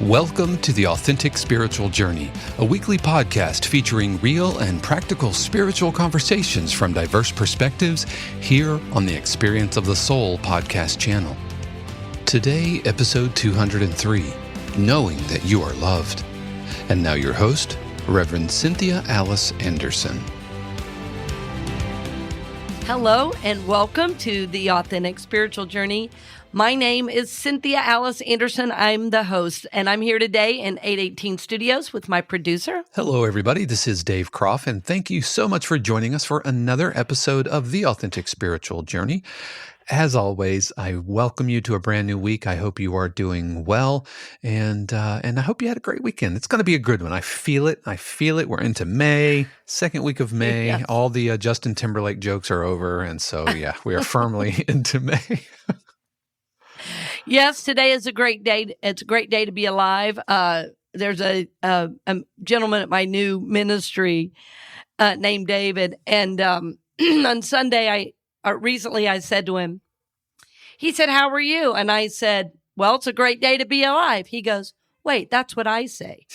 Welcome to The Authentic Spiritual Journey, a weekly podcast featuring real and practical spiritual conversations from diverse perspectives here on the Experience of the Soul podcast channel. Today, episode 203, Knowing That You Are Loved. And now your host, Reverend Cynthia Alice Anderson. Hello and welcome to The Authentic Spiritual Journey. My name is Cynthia Alice Anderson. I'm the host, and I'm here today in 818 Studios with my producer. Hello, everybody. This is Dave Croft, and thank you so much for joining us for another episode of The Authentic Spiritual Journey. As always, I welcome you to a brand new week. I hope you are doing well, and I hope you had a great weekend. It's going to be a good one. I feel it. We're into May, second week of May. Yes. All the Justin Timberlake jokes are over, and so, yeah, we are firmly into May. Yes, today is a great day. It's a great day to be alive. There's a gentleman at my new ministry named David, and on Sunday, recently I said to him, he said, "How are you?" And I said, "Well, it's a great day to be alive." He goes, "Wait, that's what I say."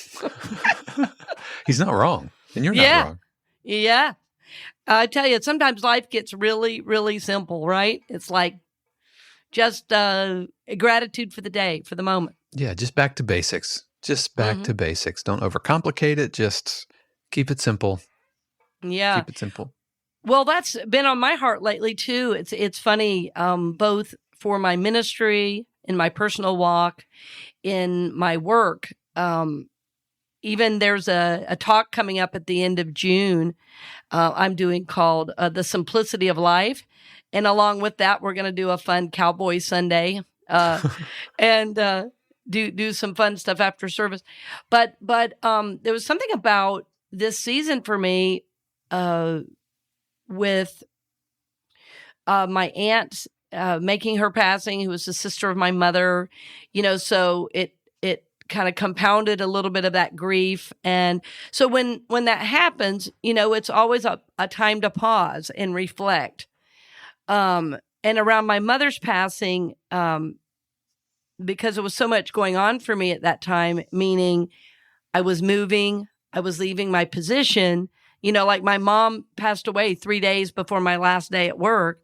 He's not wrong, and you're not wrong. Yeah. I tell you, sometimes life gets really, really simple, right? It's like just gratitude for the day, for the moment. Yeah, just back to basics. Just back to basics. Don't overcomplicate it. Just keep it simple. Yeah. Keep it simple. Well, that's been on my heart lately, too. It's funny, both for my ministry, in my personal walk, in my work. Even there's a talk coming up at the end of June I'm doing called The Simplicity of Life. And along with that, we're going to do a fun Cowboy Sunday and do some fun stuff after service. But there was something about this season for me with my aunt making her passing, who was the sister of my mother. You know, so it kind of compounded a little bit of that grief. And so when that happens, you know, it's always a time to pause and reflect. And around my mother's passing, because there was so much going on for me at that time, meaning I was moving, I was leaving my position, you know, like my mom passed away 3 days before my last day at work.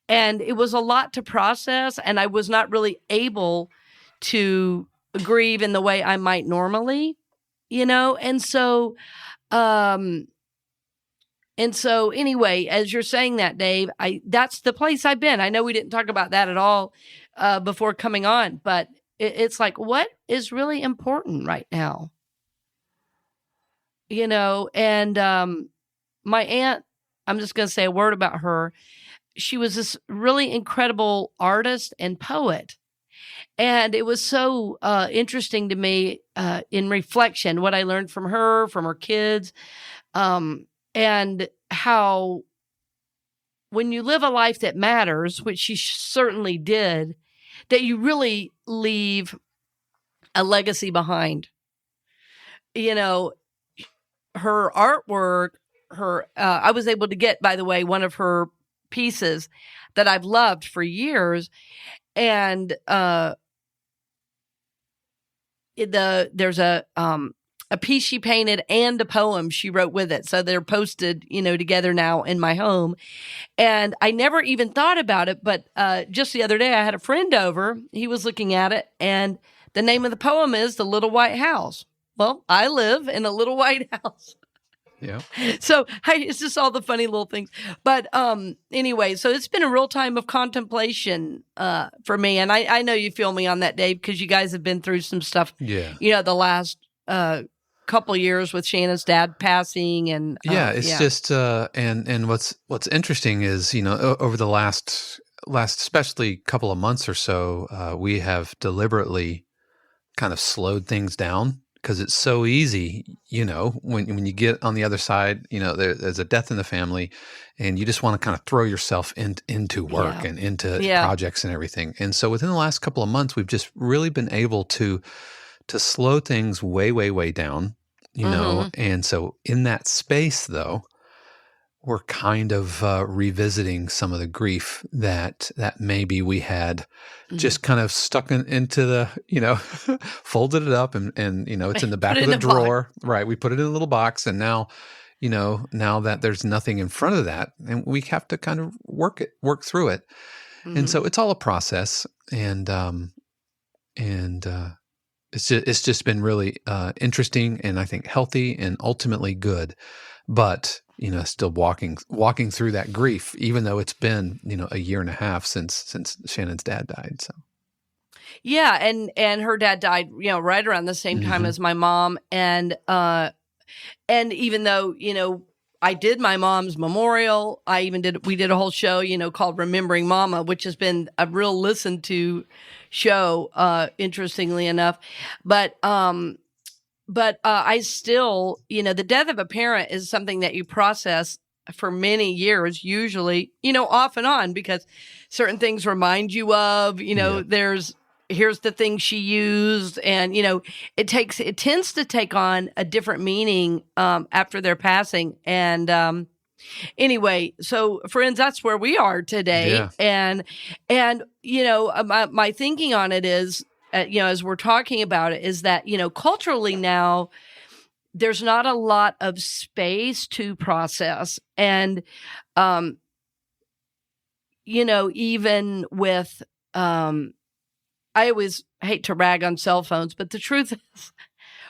And it was a lot to process, and I was not really able to grieve in the way I might normally, you know? And so anyway, as you're saying that, Dave, that's the place I've been. I know we didn't talk about that at all before coming on, but it's like, what is really important right now? You know, and my aunt, I'm just going to say a word about her. She was this really incredible artist and poet. And it was so interesting to me in reflection, what I learned from her kids, and how when you live a life that matters, which she certainly did, that you really leave a legacy behind. You know, her artwork, I was able to get, by the way, one of her pieces that I've loved for years. And there's a piece she painted and a poem she wrote with it. So they're posted, you know, together now in my home. And I never even thought about it, but just the other day I had a friend over. He was looking at it, and the name of the poem is The Little White House. Well, I live in a little white house. Yeah. So it's just all the funny little things. But anyway, so it's been a real time of contemplation for me. And I know you feel me on that, Dave, because you guys have been through some stuff, you know, the last couple years with Shannon's dad passing. And it's just, and what's interesting is, you know, over the last especially couple of months or so, we have deliberately kind of slowed things down. Because it's so easy, you know, when you get on the other side, you know, there's a death in the family, and you just want to kind of throw yourself into work and into projects and everything. And so within the last couple of months, we've just really been able to slow things way, way, way down, you know. And so in that space, though, we're kind of revisiting some of the grief that maybe we had just kind of stuck into the, folded it up and it's in the back of the drawer. Right. We put it in a little box, and now, now that there's nothing in front of that, and we have to kind of work through it. And so it's all a process, and it's just been really interesting, and I think healthy and ultimately good. But still walking through that grief, even though it's been a year and a half since Shannon's dad died. So yeah, and her dad died right around the same time as my mom, and even though I did my mom's memorial, we did a whole show called Remembering Mama, which has been a real listened to show, interestingly enough, but I still, the death of a parent is something that you process for many years, usually, off and on, because certain things remind you of, here's the thing she used. And, it tends to take on a different meaning, after their passing. And, anyway, so friends, that's where we are today. Yeah. And, my thinking on it is, as we're talking about it, is that, culturally now, there's not a lot of space to process. And, even with, I always hate to rag on cell phones, but the truth is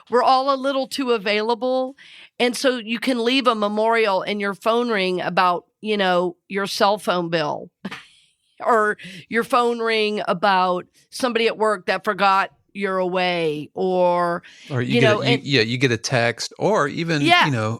we're all a little too available. And so you can leave a memorial in your phone ring about, your cell phone bill. Or your phone ring about somebody at work that forgot you're away, or you get a text, or even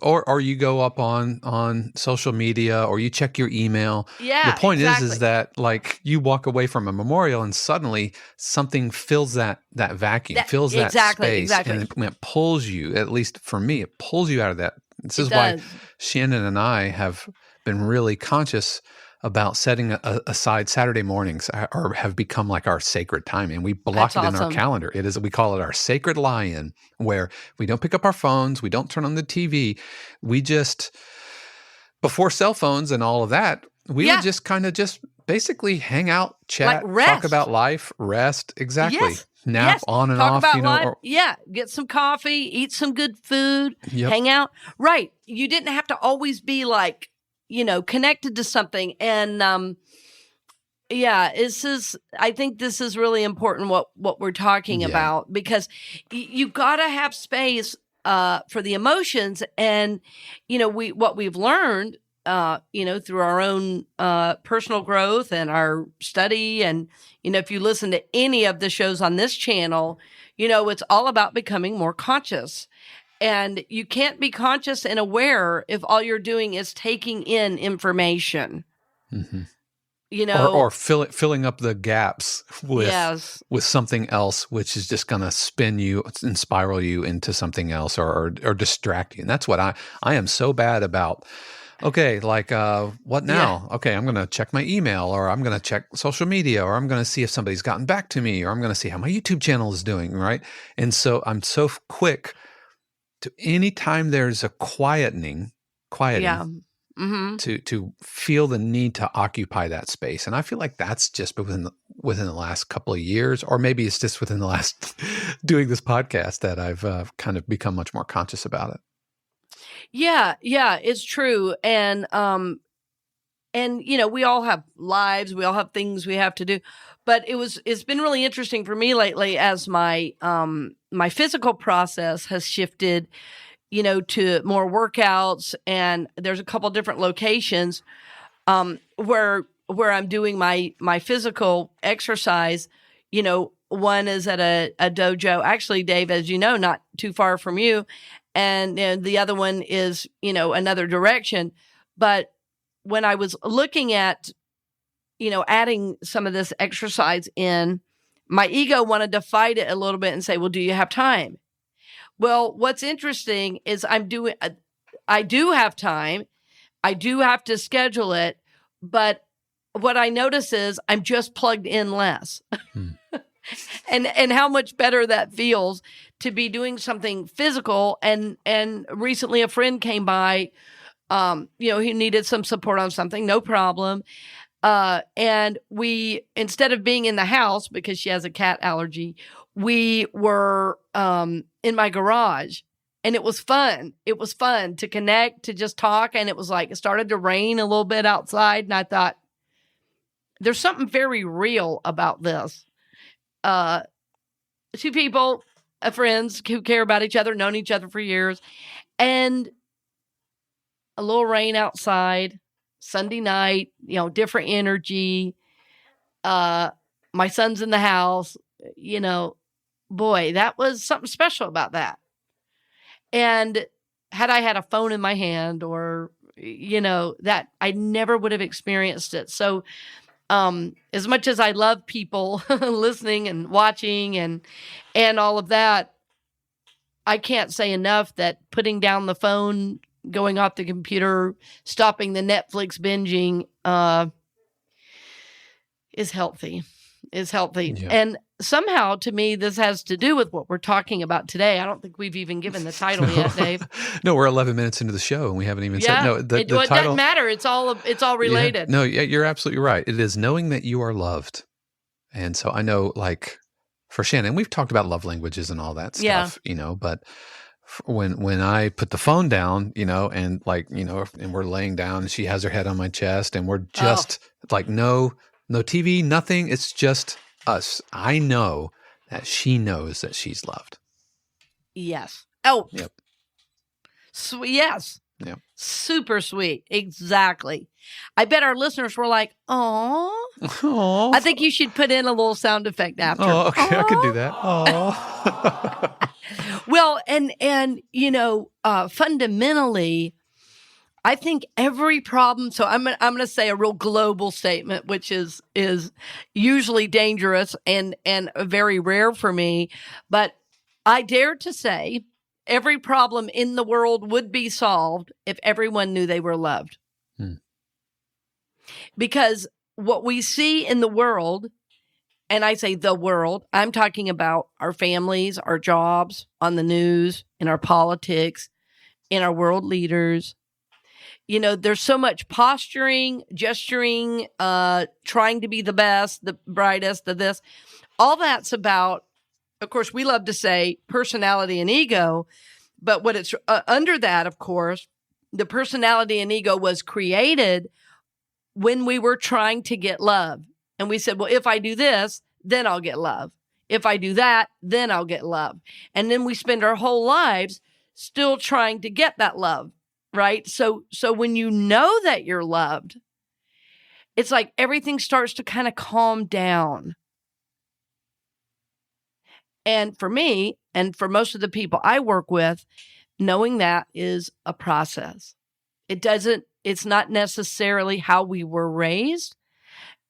or you go up on social media, or you check your email. Yeah, the point is that like you walk away from a memorial and suddenly something fills that vacuum, fills that space, and it pulls you. At least for me, it pulls you out of that. This is why Shannon and I have been really conscious about setting aside Saturday mornings, or have become like our sacred time, and we block it in our calendar. We call it our sacred lie-in, where we don't pick up our phones, we don't turn on the TV, we just, before cell phones and all of that, we would just kind of just basically hang out, chat, talk about life, rest, nap on and talk off, about life. Get some coffee, eat some good food, hang out. Right, you didn't have to always be like, connected to something. And, I think this is really important, what we're talking about, because you gotta have space, for the emotions. And, what we've learned, through our own, personal growth and our study. And, if you listen to any of the shows on this channel, it's all about becoming more conscious. And you can't be conscious and aware if all you're doing is taking in information. Or filling up the gaps with something else, which is just going to spin you and spiral you into something else, or distract you. And that's what I am so bad about. Okay, like what now? Yeah. Okay, I'm going to check my email, or I'm going to check social media, or I'm going to see if somebody's gotten back to me, or I'm going to see how my YouTube channel is doing, right? And so I'm so quick to anytime there's a quieting, to feel the need to occupy that space. And I feel like that's just within the last couple of years, or maybe it's just within the last doing this podcast that I've kind of become much more conscious about it. Yeah, it's true. And we all have lives, we all have things we have to do. But it's been really interesting for me lately as my my physical process has shifted, to more workouts, and there's a couple different locations where I'm doing my physical exercise. One is at a dojo, actually, Dave, as you know, not too far from you, and the other one is another direction. But when I was looking at adding some of this exercise in, my ego wanted to fight it a little bit and say, well, do you have time? Well, what's interesting is I do have time. I do have to schedule it. But what I notice is I'm just plugged in less. And how much better that feels to be doing something physical. And recently a friend came by He needed some support on something, no problem. And we, instead of being in the house because she has a cat allergy, we were in my garage, and it was fun. It was fun to connect, to just talk. And it was like, it started to rain a little bit outside. And I thought, there's something very real about this. Two people, friends who care about each other, known each other for years, and a little rain outside, Sunday night, different energy. My son's in the house, boy, that was something special about that. And had I had a phone in my hand or, that I never would have experienced it. So, as much as I love people listening and watching and all of that, I can't say enough that putting down the phone, going off the computer, stopping the Netflix binging, is healthy. Yeah. And somehow, to me, this has to do with what we're talking about today. I don't think we've even given the title yet, Dave. No, we're 11 minutes into the show, and we haven't even said no. The title, it doesn't matter. It's all related. Yeah. No, you're absolutely right. It is knowing that you are loved, and so I know, like for Shannon, we've talked about love languages and all that stuff, But when I put the phone down, and and we're laying down, and she has her head on my chest, and we're just like no TV, nothing. It's just us. I know that she knows that she's loved. Yes. Oh. Yep. Sweet. Yes. Yep. Super sweet. Exactly. I bet our listeners were like, "Aw." I think you should put in a little sound effect after. Oh, okay. Aww. I could do that. Aw. Well, and fundamentally, I think every problem. So I'm going to say a real global statement, which is usually dangerous and very rare for me. But I dare to say every problem in the world would be solved if everyone knew they were loved. Because what we see in the world, and I say the world, I'm talking about our families, our jobs, on the news, in our politics, in our world leaders. There's so much posturing, gesturing, trying to be the best, the brightest, the this. All that's about, of course, we love to say personality and ego, but what it's under that, of course, the personality and ego was created when we were trying to get love. And we said, well, if I do this, then I'll get love. If I do that, then I'll get love. And then we spend our whole lives still trying to get that love. Right? So when you know that you're loved, it's like everything starts to kind of calm down. And for me, and for most of the people I work with, knowing that is a process. It's not necessarily how we were raised.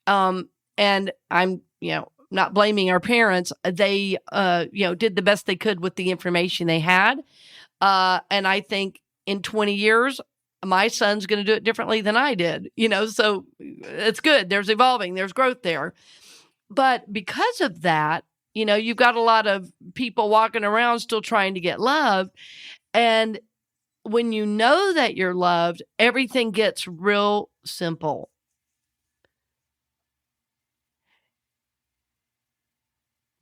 And I'm, not blaming our parents. They, did the best they could with the information they had. And I think in 20 years, my son's going to do it differently than I did, so it's good. There's evolving, there's growth there. But because of that, you've got a lot of people walking around still trying to get love. And when you know that you're loved, everything gets real simple.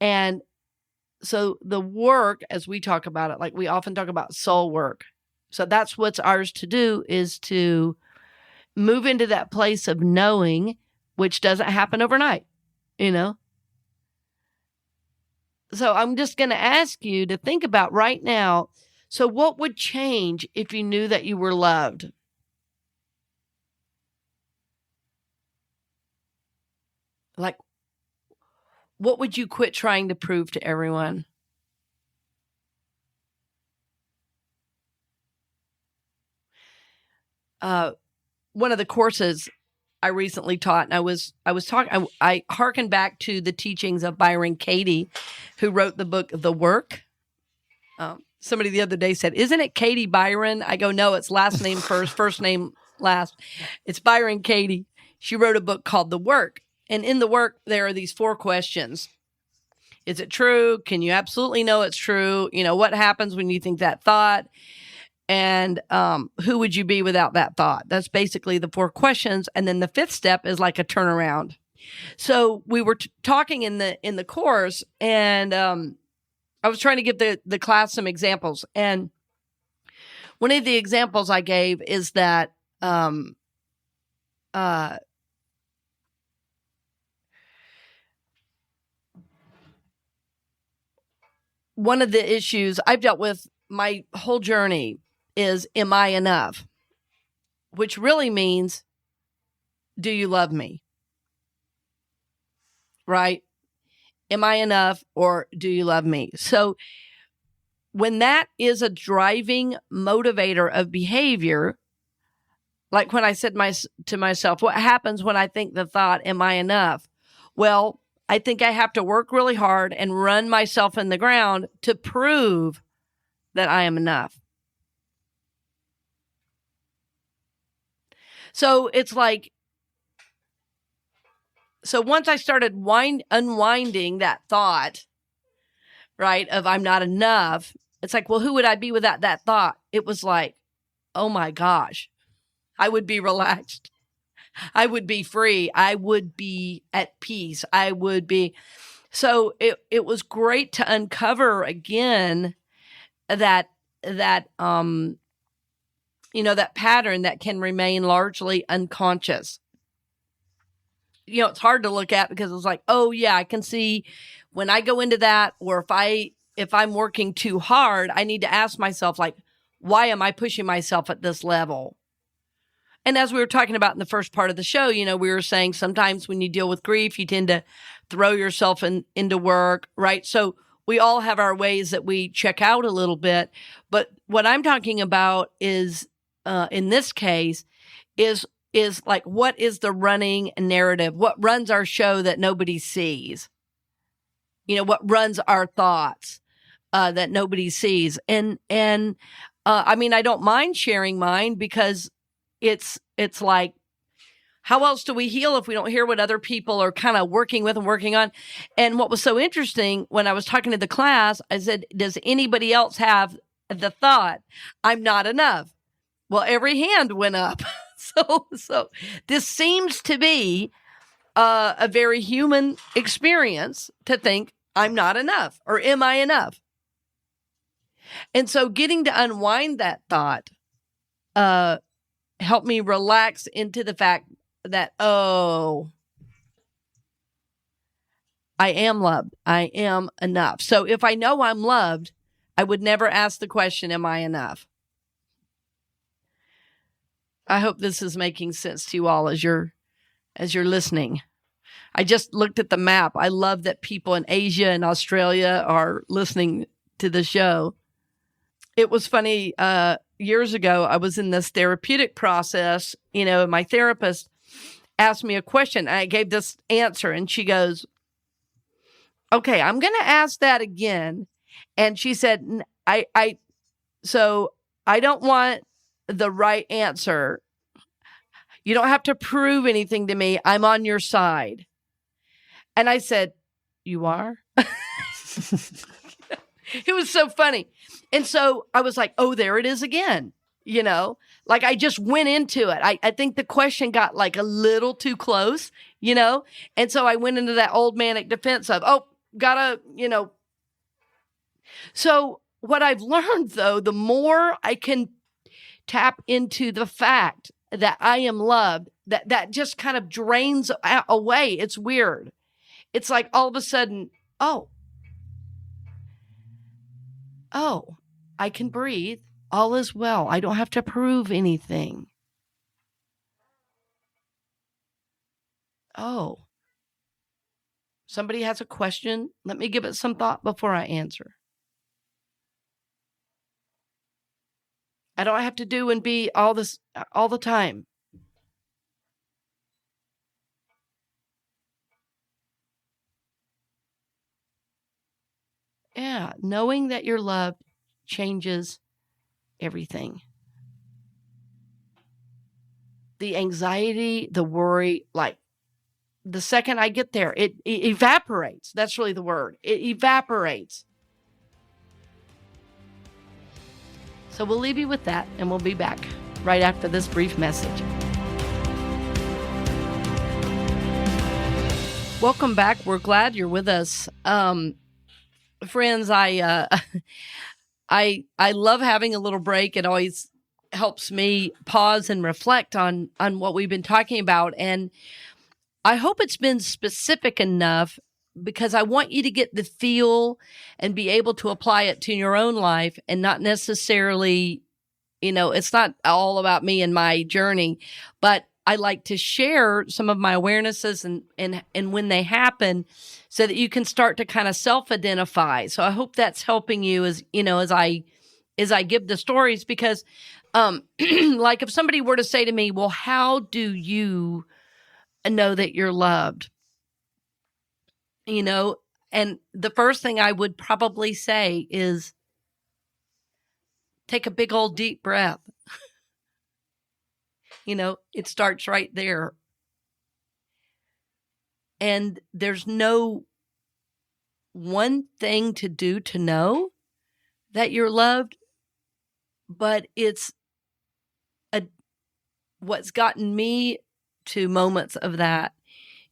And so the work, as we talk about it, like we often talk about soul work. So that's what's ours to do, is to move into that place of knowing, which doesn't happen overnight, So I'm just going to ask you to think about right now. So what would change if you knew that you were loved? Like, what would you quit trying to prove to everyone? One of the courses I recently taught, and I hearkened back to the teachings of Byron Katie, who wrote the book, The Work. Somebody the other day said, "Isn't it Katie Byron?" I go, "No, it's last name first, first name last." It's Byron Katie. She wrote a book called The Work. And in The Work, there are these 4 questions. Is it true? Can you absolutely know it's true? What happens when you think that thought? And who would you be without that thought? That's basically the 4 questions. And then the 5th step is like a turnaround. So we were talking in the course, and I was trying to give the class some examples. And one of the examples I gave is that one of the issues I've dealt with my whole journey is, am I enough? Which really means, do you love me? Right? Am I enough, or do you love me? So when that is a driving motivator of behavior, like when I said to myself, what happens when I think the thought, am I enough? Well, I think I have to work really hard and run myself in the ground to prove that I am enough. So it's like, so once I started unwinding that thought, right, of I'm not enough, it's like, well, who would I be without that thought? It was like, oh my gosh, I would be relaxed. I would be free. I would be at peace. I would be. So it was great to uncover again that pattern that can remain largely unconscious. It's hard to look at because it's like, oh yeah, I can see when I go into that, or if I'm working too hard, I need to ask myself, like, why am I pushing myself at this level? And as we were talking about in the first part of the show, we were saying sometimes when you deal with grief, you tend to throw yourself into work, right? So we all have our ways that we check out a little bit. But what I'm talking about is, in this case, is like, what is the running narrative? What runs our show that nobody sees? What runs our thoughts that nobody sees? And I mean, I don't mind sharing mine, because it's like, how else do we heal if we don't hear what other people are kind of working with and working on? And what was so interesting, when I was talking to the class, I said, does anybody else have the thought, I'm not enough? Well, every hand went up. So this seems to be a very human experience to think, I'm not enough, or am I enough? And so getting to unwind that thought helped me relax into the fact that, oh, I am loved. I am enough. So if I know I'm loved, I would never ask the question, am I enough? I hope this is making sense to you all as you're listening. I just looked at the map. I love that people in Asia and Australia are listening to the show. It was funny, years ago, I was in this therapeutic process, my therapist asked me a question, and I gave this answer, and she goes, okay, I'm going to ask that again. And she said, so I don't want the right answer. You don't have to prove anything to me. I'm on your side. And I said, you are? It was so funny. And so I was like, oh, there it is again. Like I just went into it. I think the question got like a little too close, And so I went into that old manic defense of, oh, gotta. So what I've learned, though, the more I can tap into the fact that I am loved, that just kind of drains away. It's weird. It's like all of a sudden, oh, I can breathe. All is well. I don't have to prove anything. Oh, somebody has a question. Let me give it some thought before I answer. I don't have to do and be all this all the time. Yeah, knowing that you're loved changes everything. The anxiety, the worry, like the second I get there, it evaporates. That's really the word. It evaporates. So we'll leave you with that, and we'll be back right after this brief message. Welcome back. We're glad you're with us. Friends, I love having a little break. It always helps me pause and reflect on what we've been talking about. And I hope it's been specific enough, because I want you to get the feel and be able to apply it to your own life, and not necessarily, it's not all about me and my journey, but I like to share some of my awarenesses and when they happen, so that you can start to kind of self-identify. So I hope that's helping you as I give the stories, because like if somebody were to say to me, well, how do you know that you're loved? And the first thing I would probably say is take a big old deep breath. It starts right there. And there's no one thing to do to know that you're loved, but it's what's gotten me to moments of that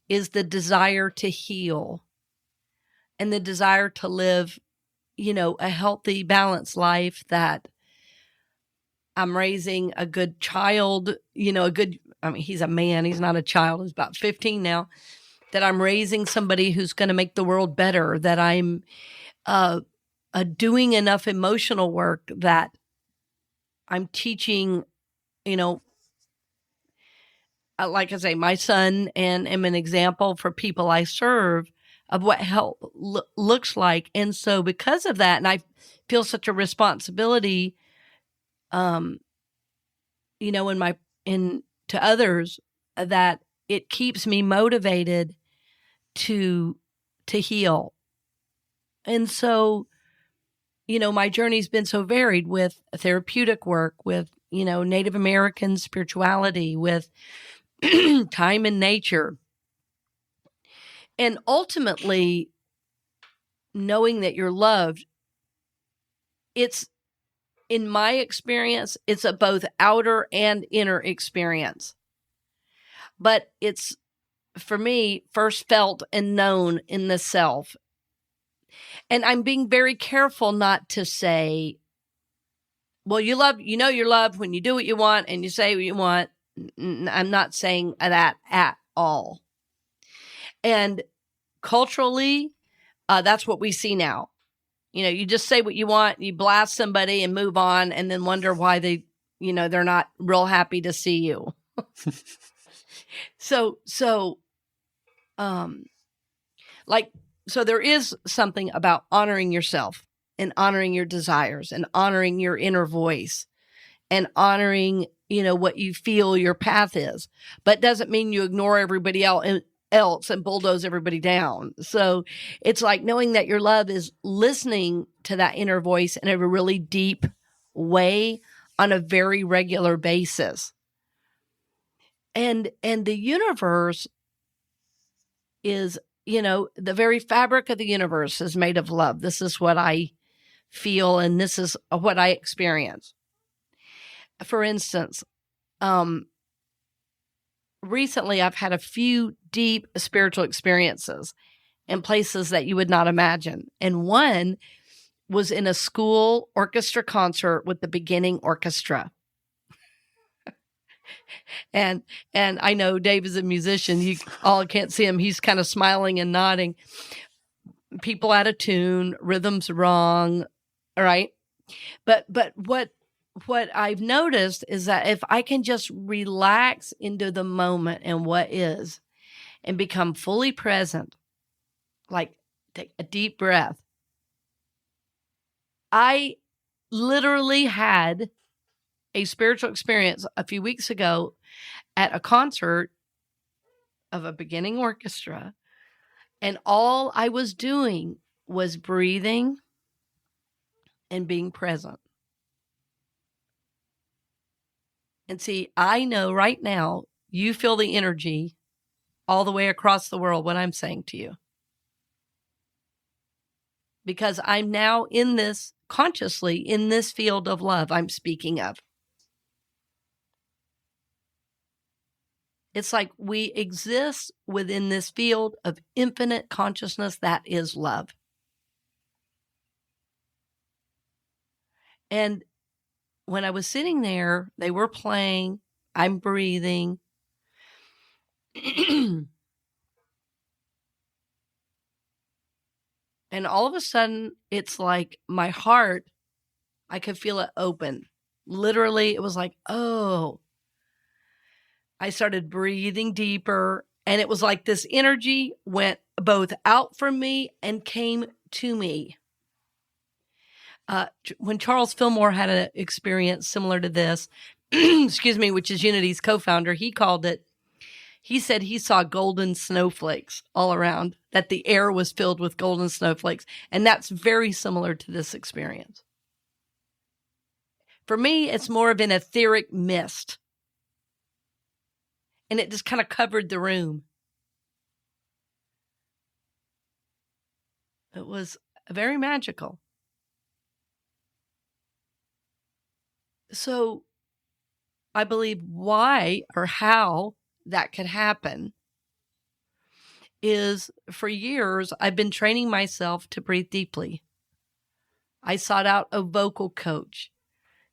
is the desire to heal and the desire to live, a healthy, balanced life, that I'm raising a good child, he's a man, he's not a child, he's about 15 now, that I'm raising somebody who's going to make the world better, that I'm doing enough emotional work, that I'm teaching, like I say, my son, and am an example for people I serve of what help looks like. And so because of that, and I feel such a responsibility, to others, that it keeps me motivated to heal. And so, my journey's been so varied, with therapeutic work, with, Native American spirituality, with time in nature. And ultimately, knowing that you're loved, it's, in my experience, it's a both outer and inner experience. But it's, for me, first felt and known in the self. And I'm being very careful not to say, well, you're loved when you do what you want and you say what you want. I'm not saying that at all. And culturally, that's what we see now. You just say what you want, you blast somebody and move on, and then wonder why they're not real happy to see you. So there is something about honoring yourself and honoring your desires and honoring your inner voice and honoring, what you feel your path is, but doesn't mean you ignore everybody else and bulldoze everybody down. So it's like knowing that your love is listening to that inner voice in a really deep way on a very regular basis. And the universe is, the very fabric of the universe is made of love. This is what I feel, and this is what I experience. For instance, recently I've had a few deep spiritual experiences in places that you would not imagine. And one was in a school orchestra concert with the beginning orchestra. And I know Dave is a musician. You all can't see him. He's kind of smiling and nodding. People out of tune, rhythms wrong, all right? But what I've noticed is that if I can just relax into the moment and what is, and become fully present, like take a deep breath. I literally had a spiritual experience a few weeks ago at a concert of a beginning orchestra, and all I was doing was breathing and being present. And see, I know right now you feel the energy all the way across the world, what I'm saying to you. because I'm now in this, consciously, in this field of love I'm speaking of. It's like we exist within this field of infinite consciousness that is love. And when I was sitting there, they were playing, I'm breathing. And all of a sudden, it's like my heart, I could feel it open. Literally, it was like, oh. I started breathing deeper, and it was like this energy went both out from me and came to me. When Charles Fillmore had an experience similar to this, excuse me, which is Unity's co-founder, he said he saw golden snowflakes all around, that the air was filled with golden snowflakes. And that's very similar to this experience. For me, it's more of an etheric mist. And it just kind of covered the room. It was very magical. So I believe why or how that could happen is, for years, I've been training myself to breathe deeply. I sought out a vocal coach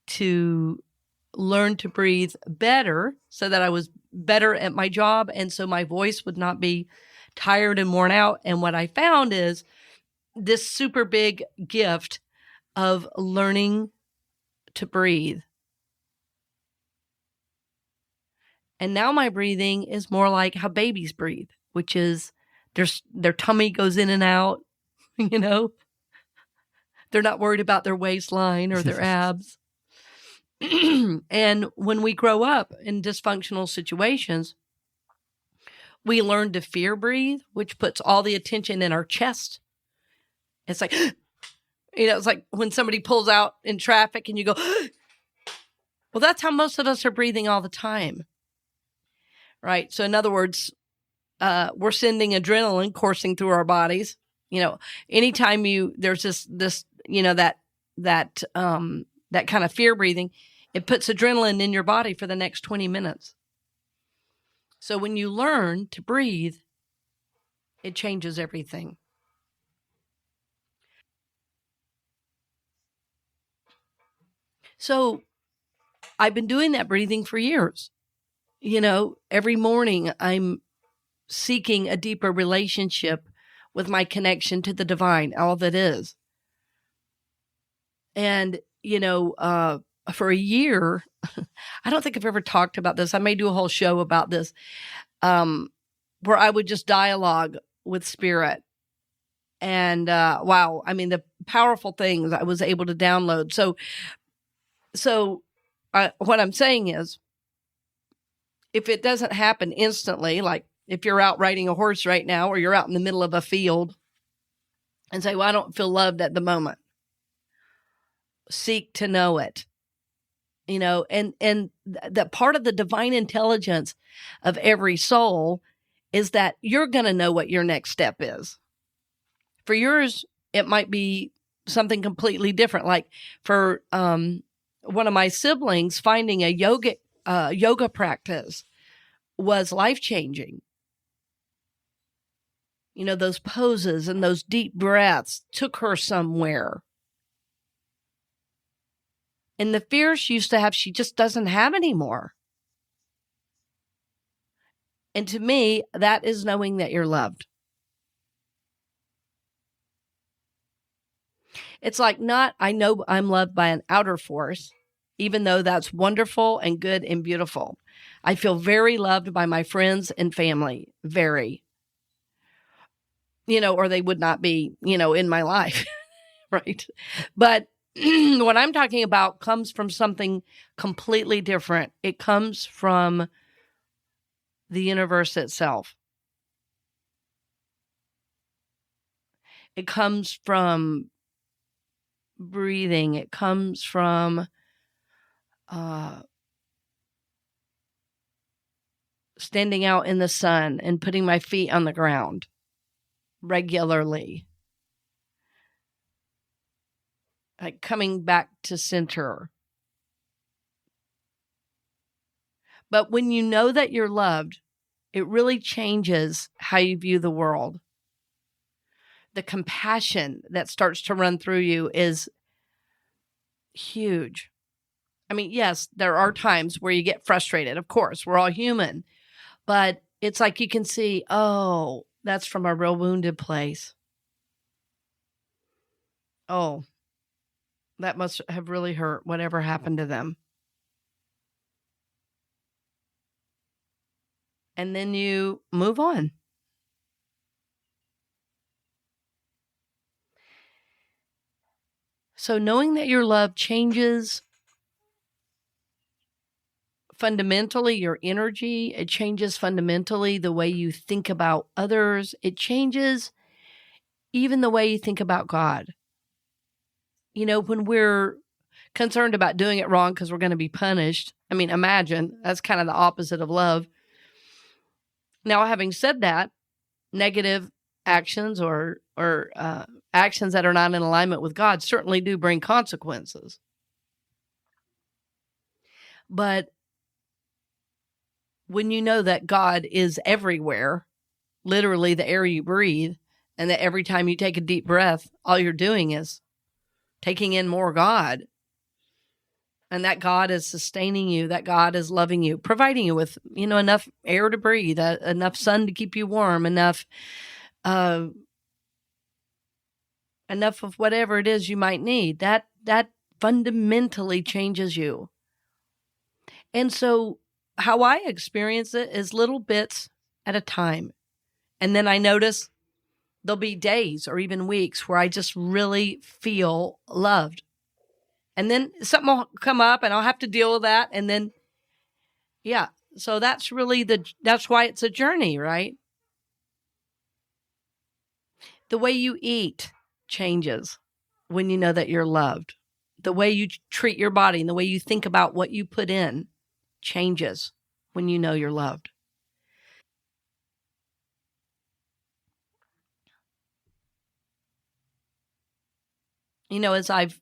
to learn to breathe better so that I was better at my job and so my voice would not be tired and worn out. And what I found is this super big gift of learning to breathe. And now my breathing is more like how babies breathe, which is their tummy goes in and out, you know. They're not worried about their waistline or their abs. And when we grow up in dysfunctional situations, we learn to fear breathe, which puts all the attention in our chest. It's like, it's like when somebody pulls out in traffic and you go, well, that's how most of us are breathing all the time. Right. So in other words, we're sending adrenaline coursing through our bodies. Anytime there's this, that kind of fear breathing, it puts adrenaline in your body for the next 20 minutes. So when you learn to breathe, it changes everything. So I've been doing that breathing for years. Every morning I'm seeking a deeper relationship with my connection to the divine, all that is. And, for a year, I don't think I've ever talked about this. I may do a whole show about this, where I would just dialogue with spirit. And, wow, I mean, the powerful things I was able to download. So what I'm saying is, if it doesn't happen instantly, like if you're out riding a horse right now, or you're out in the middle of a field and say, well, I don't feel loved at the moment. Seek to know it, and that part of the divine intelligence of every soul is that you're going to know what your next step is. For yours, it might be something completely different. Like for one of my siblings, finding a yoga practice was life-changing. Those poses and those deep breaths took her somewhere. And the fear she used to have, she just doesn't have anymore. And to me, that is knowing that you're loved. It's like I know I'm loved by an outer force, even though that's wonderful and good and beautiful. I feel very loved by my friends and family, very. Or they would not be, in my life, right? But what I'm talking about comes from something completely different. It comes from the universe itself. It comes from breathing. It comes from standing out in the sun and putting my feet on the ground regularly. like coming back to center. But when you know that you're loved, it really changes how you view the world. The compassion that starts to run through you is huge. I mean, yes, there are times where you get frustrated. Of course, we're all human. But it's like you can see, oh, that's from a real wounded place. Oh, that must have really hurt, whatever happened to them. And then you move on. So knowing that your love changes fundamentally your energy, it changes fundamentally the way you think about others, it changes even the way you think about God. You know, when we're concerned about doing it wrong because we're going to be punished, I mean, imagine, that's kind of the opposite of love. Now, having said that, negative actions or actions that are not in alignment with God certainly do bring consequences. But when you know that God is everywhere, literally the air you breathe, and that every time you take a deep breath, all you're doing is taking in more God, and that God is sustaining you, that God is loving you, providing you with, enough air to breathe, enough sun to keep you warm, enough of whatever it is you might need, that fundamentally changes you. And so how I experience it is little bits at a time. And then I notice there'll be days or even weeks where I just really feel loved. And then something will come up and I'll have to deal with that. And then, yeah. So that's really that's why it's a journey, right? The way you eat changes when you know that you're loved. The way you treat your body and the way you think about what you put in changes when you know you're loved. As I've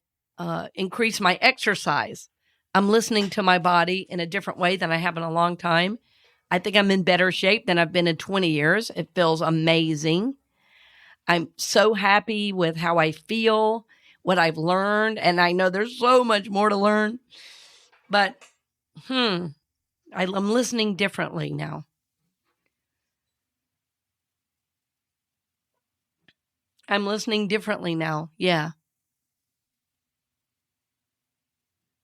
increased my exercise, I'm listening to my body in a different way than I have in a long time. I think I'm in better shape than I've been in 20 years. It feels amazing. I'm so happy with how I feel, what I've learned, and I know there's so much more to learn. But, I'm listening differently now. I'm listening differently now. Yeah.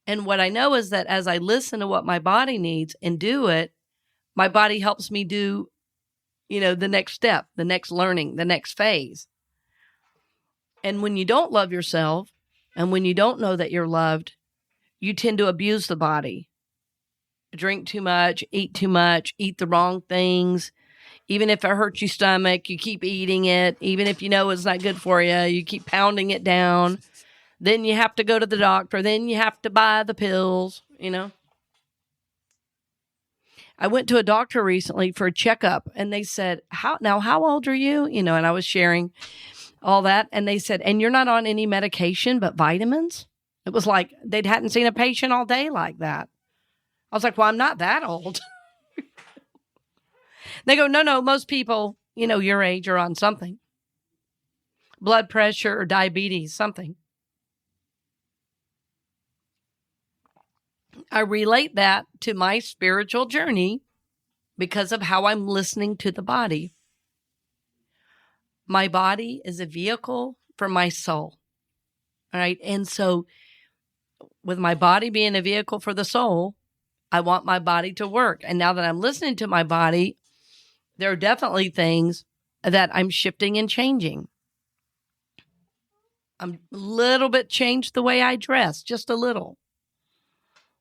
And what I know is that as I listen to what my body needs and do it, my body helps me do, the next step, the next learning, the next phase. And when you don't love yourself and when you don't know that you're loved, you tend to abuse the body. Drink too much, eat the wrong things. Even if it hurts your stomach, you keep eating it. Even if you know it's not good for you, you keep pounding it down. Then you have to go to the doctor. Then you have to buy the pills, I went to a doctor recently for a checkup and they said, how old are you? And I was sharing all that. And they said, and you're not on any medication but vitamins? It was like they hadn't seen a patient all day like that. I was like, well, I'm not that old. They go, no, most people, your age are on something. Blood pressure or diabetes, something. I relate that to my spiritual journey because of how I'm listening to the body. My body is a vehicle for my soul. All right. And so with my body being a vehicle for the soul, I want my body to work. And now that I'm listening to my body, there are definitely things that I'm shifting and changing. I'm a little bit changed the way I dress, just a little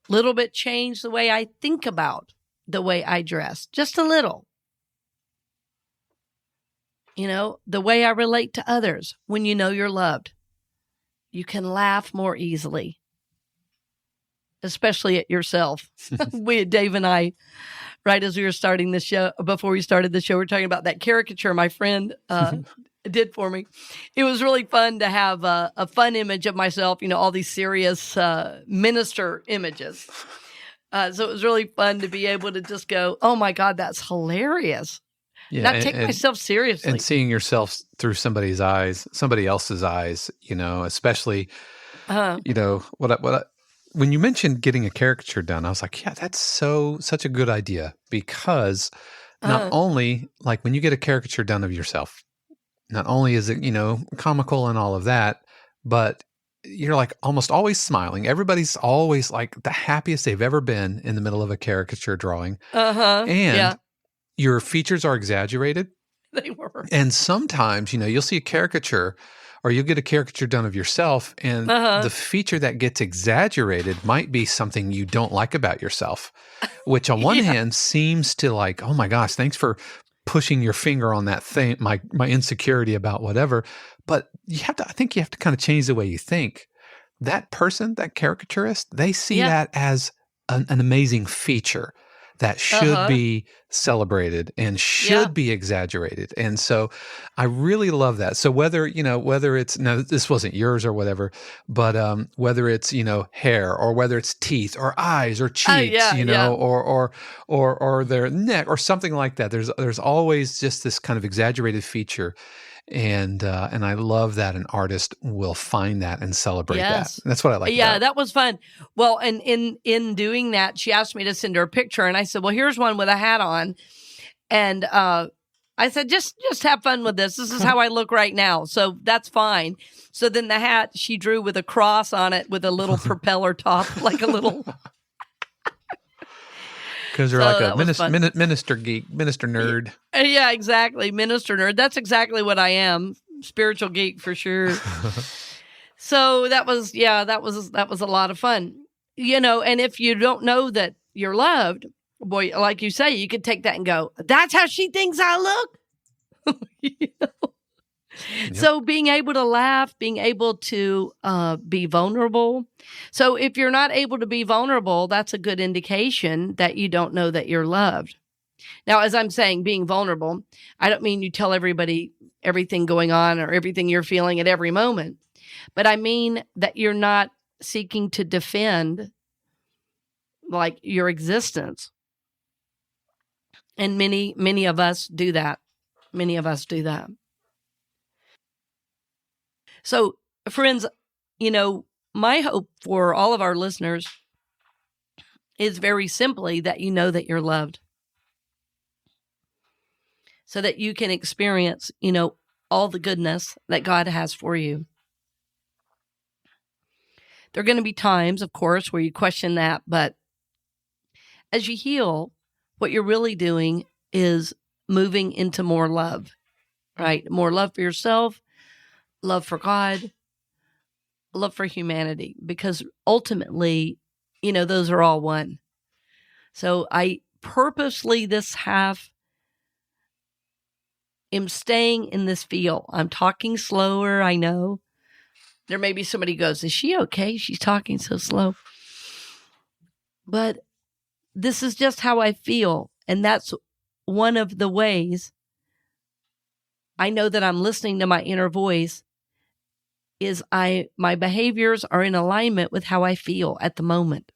bit changed the way I think about the way I dress, just a little. The way I relate to others. When you know you're loved, you can laugh more easily, especially at yourself. Dave and I, right as we were starting the show, before we started the show, we were talking about that caricature my friend did for me. It was really fun to have a fun image of myself, all these serious minister images. So it was really fun to be able to just go, oh my God, that's hilarious. Yeah, Not take myself seriously. And seeing yourself through somebody else's eyes, especially, when you mentioned getting a caricature done, I was like, yeah, that's such a good idea, because not only, like, when you get a caricature done of yourself, not only is it, comical and all of that, but you're like almost always smiling. Everybody's always like the happiest they've ever been in the middle of a caricature drawing. And your features are exaggerated. They were. And sometimes, you'll see a caricature, or you'll get a caricature done of yourself, and the feature that gets exaggerated might be something you don't like about yourself, which on one hand seems to like, oh my gosh, thanks for pushing your finger on that thing, my insecurity about whatever. But I think you have to kind of change the way you think. That person, that caricaturist, they see that as an amazing feature that should be celebrated and should be exaggerated. And so I really love that. So whether it's, now this wasn't yours or whatever, but whether it's, hair, or whether it's teeth or eyes or cheeks, or their neck or something like that, there's always just this kind of exaggerated feature. And I love that an artist will find that and celebrate that. That's what I like. Yeah, that was fun. Well, and in doing that, she asked me to send her a picture, and I said, "Well, here's one with a hat on," and I said, "Just have fun with this. This is how I look right now, so that's fine." So then the hat she drew with a cross on it with a little propeller top, like a little. Because you're like a minister geek, minister nerd. Yeah, exactly. Minister nerd. That's exactly what I am. Spiritual geek for sure. So that was a lot of fun. And if you don't know that you're loved, boy, like you say, you could take that and go, that's how she thinks I look. Yep. So being able to laugh, being able to be vulnerable. So if you're not able to be vulnerable, that's a good indication that you don't know that you're loved. Now, as I'm saying, being vulnerable, I don't mean you tell everybody everything going on or everything you're feeling at every moment, but I mean that you're not seeking to defend like your existence. And many of us do that. Many of us do that. So, friends, my hope for all of our listeners is very simply that you know that you're loved, so that you can experience, all the goodness that God has for you. There are going to be times, of course, where you question that, but as you heal, what you're really doing is moving into more love, right? More love for yourself, love for God, love for humanity, because ultimately, those are all one. So I purposely this half am staying in this feel. I'm talking slower, I know. There may be somebody who goes, is she okay? She's talking so slow. But this is just how I feel. And that's one of the ways I know that I'm listening to my inner voice is my behaviors are in alignment with how I feel at the moment.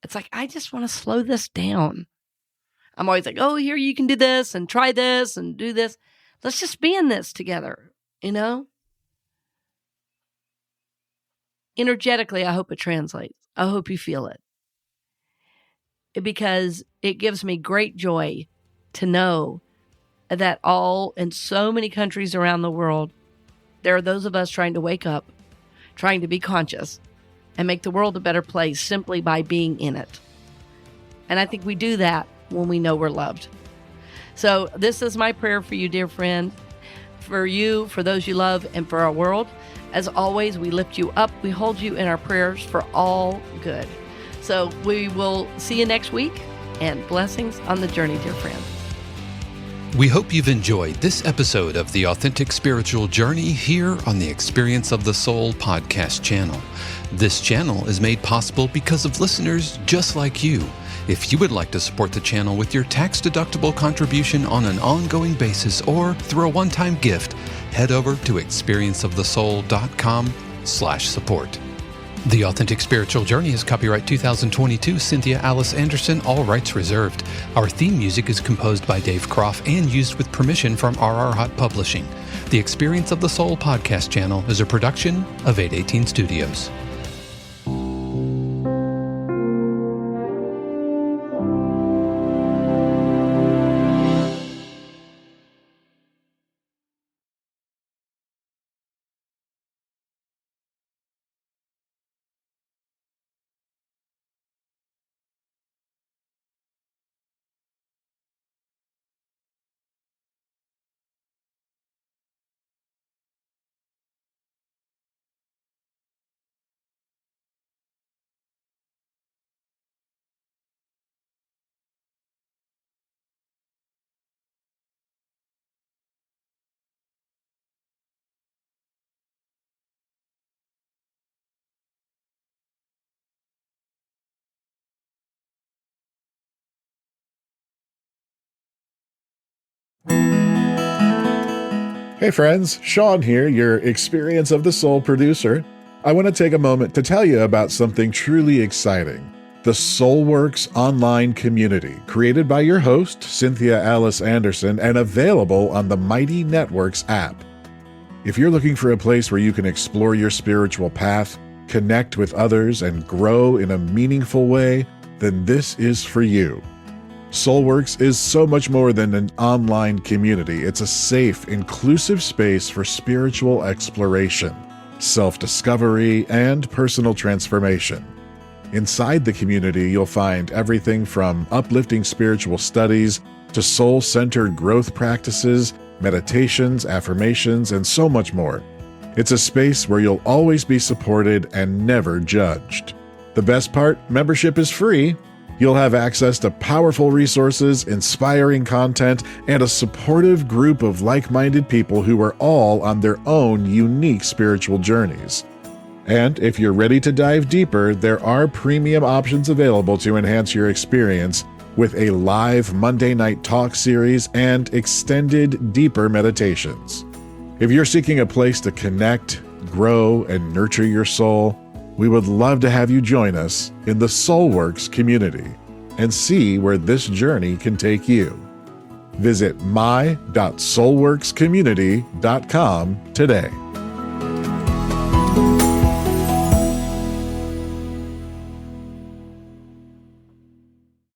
It's like, I just want to slow this down. I'm always like, oh, here, you can do this and try this and do this. Let's just be in this together, Energetically, I hope it translates. I hope you feel it. Because it gives me great joy to know that in so many countries around the world, there are those of us trying to wake up, trying to be conscious, and make the world a better place simply by being in it. And I think we do that when we know we're loved. So this is my prayer for you, dear friend, for you, for those you love, and for our world. As always, we lift you up. We hold you in our prayers for all good. So we will see you next week, and blessings on the journey, dear friend. We hope you've enjoyed this episode of The Authentic Spiritual Journey here on the Experience of the Soul podcast channel. This channel is made possible because of listeners just like you. If you would like to support the channel with your tax-deductible contribution on an ongoing basis or through a one-time gift, head over to experienceofthesoul.com/support. The Authentic Spiritual Journey is copyright 2022 Cynthia Alice Anderson, all rights reserved. Our theme music is composed by Dave Croft and used with permission from RR Hot Publishing. The Experience of the Soul podcast channel is a production of 818 Studios. Hey friends, Sean here, your Experience of the Soul producer. I want to take a moment to tell you about something truly exciting. The SoulWorks online community, created by your host, Cynthia Alice Anderson, and available on the Mighty Networks app. If you're looking for a place where you can explore your spiritual path, connect with others, and grow in a meaningful way, then this is for you. SoulWorks is so much more than an online community. It's a safe, inclusive space for spiritual exploration, self-discovery, and personal transformation. Inside the community, you'll find everything from uplifting spiritual studies to soul-centered growth practices, meditations, affirmations, and so much more. It's a space where you'll always be supported and never judged. The best part, membership is free. You'll have access to powerful resources, inspiring content, and a supportive group of like-minded people who are all on their own unique spiritual journeys. And if you're ready to dive deeper, there are premium options available to enhance your experience with a live Monday night talk series and extended, deeper meditations. If you're seeking a place to connect, grow, and nurture your soul, we would love to have you join us in the SoulWorks community and see where this journey can take you. Visit my.soulworkscommunity.com today.